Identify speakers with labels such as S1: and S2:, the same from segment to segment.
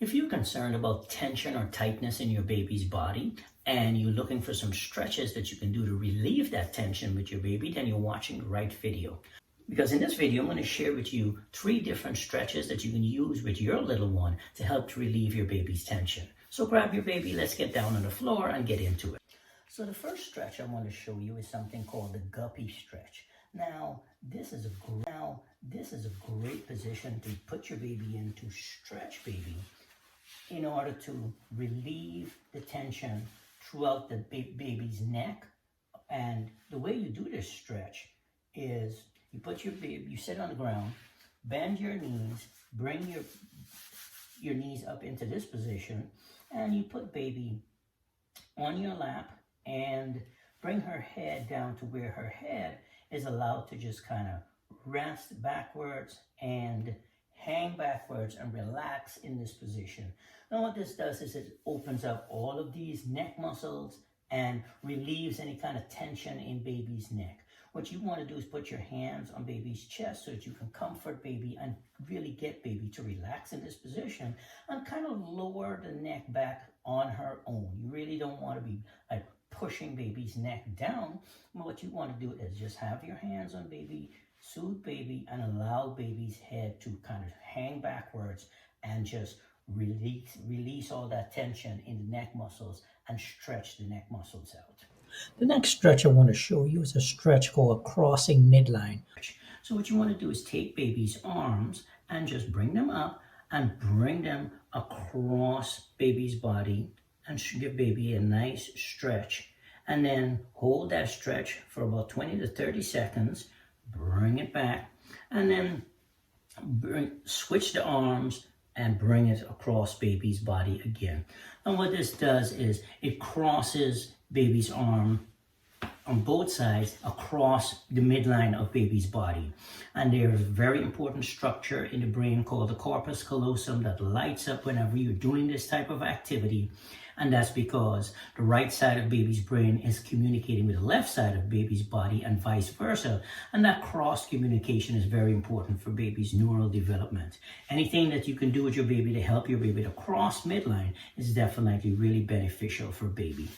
S1: If you're concerned about tension or tightness in your baby's body and you're looking for some stretches that you can do to relieve that tension with your baby, then you're watching the right video. Because in this video, I'm going to share with you 3 different stretches that you can use with your little one to help to relieve your baby's tension. So grab your baby, let's get down on the floor and get into it. So the first stretch I want to show you is something called the Guppy Stretch. Now, this is a great position to put your baby in to stretch baby in order to relieve the tension throughout the baby's neck. And the way you do this stretch is you put your baby, you sit on the ground, bend your knees, bring your knees up into this position, and you put baby on your lap and bring her head down to where her head is allowed to just kind of rest backwards and hang backwards and relax in this position. Now what this does is it opens up all of these neck muscles and relieves any kind of tension in baby's neck. What you want to do is put your hands on baby's chest so that you can comfort baby and really get baby to relax in this position and kind of lower the neck back on her own. You really don't want to be like pushing baby's neck down. But what you want to do is just have your hands on baby, soothe baby, and allow baby's head to kind of hang backwards and just release all that tension in the neck muscles and stretch the neck muscles out. The next stretch I want to show you is a stretch called crossing midline. So what you want to do is take baby's arms and just bring them up and bring them across baby's body and give baby a nice stretch. And then hold that stretch for about 20 to 30 seconds, bring it back, and then switch the arms and bring it across baby's body again. And what this does is it crosses baby's arm on both sides across the midline of baby's body. And there's a very important structure in the brain called the corpus callosum that lights up whenever you're doing this type of activity. And that's because the right side of baby's brain is communicating with the left side of baby's body and vice versa. And that cross communication is very important for baby's neural development. Anything that you can do with your baby to help your baby to cross midline is definitely really beneficial for baby.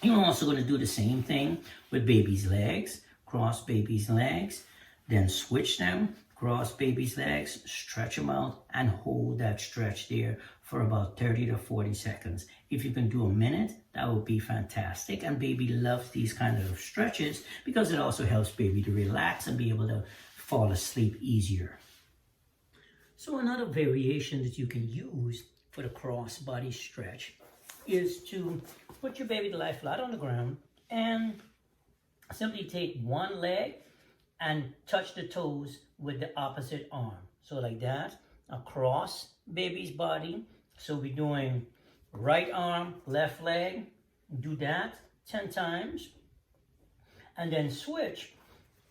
S1: You're also going to do the same thing with baby's legs. Cross baby's legs, then switch them, cross baby's legs, stretch them out, and hold that stretch there for about 30 to 40 seconds. If you can do a minute, that would be fantastic. And baby loves these kind of stretches because it also helps baby to relax and be able to fall asleep easier. So another variation that you can use for the cross body stretch is to put your baby to lie flat on the ground and simply take one leg and touch the toes with the opposite arm. So like that, across baby's body. So we're doing right arm, left leg, do that 10 times. And then switch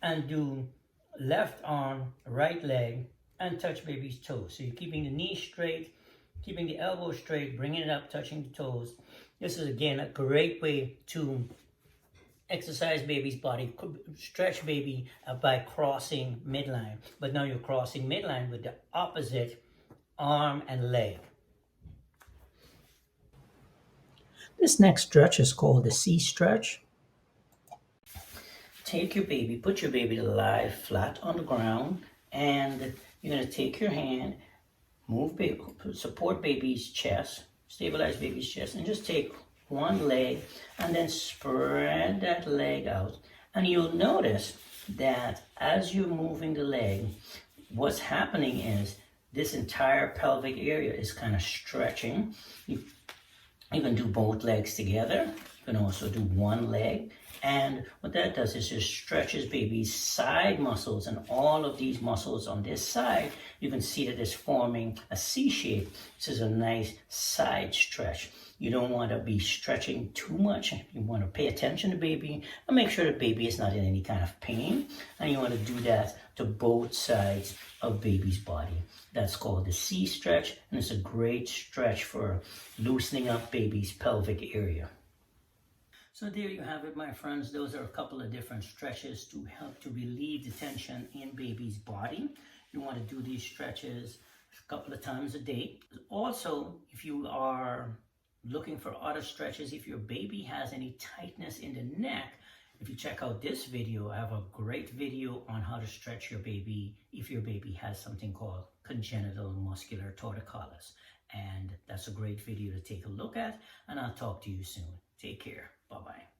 S1: and do left arm, right leg, and touch baby's toes. So you're keeping the knee straight, keeping the elbow straight, bringing it up, touching the toes. This is, again, a great way to exercise baby's body, stretch baby by crossing midline. But now you're crossing midline with the opposite arm and leg. This next stretch is called the C stretch. Take your baby, put your baby to lie flat on the ground, and you're going to take your hand, move baby, support baby's chest, stabilize baby's chest, and just take one leg and then spread that leg out. And you'll notice that as you're moving the leg, what's happening is this entire pelvic area is kind of stretching. You can do both legs together. You can also do one leg. And what that does is just stretches baby's side muscles, and all of these muscles on this side, you can see that it's forming a C shape. This is a nice side stretch. You don't want to be stretching too much. You want to pay attention to baby and make sure that baby is not in any kind of pain. And you want to do that to both sides of baby's body. That's called the C stretch, and it's a great stretch for loosening up baby's pelvic area. So there you have it, my friends. Those are a couple of different stretches to help to relieve the tension in baby's body. You want to do these stretches a couple of times a day. Also, if you are looking for other stretches, if your baby has any tightness in the neck, if you check out this video, I have a great video on how to stretch your baby if your baby has something called congenital muscular torticollis. And that's a great video to take a look at, and I'll talk to you soon. Take care. Bye-bye.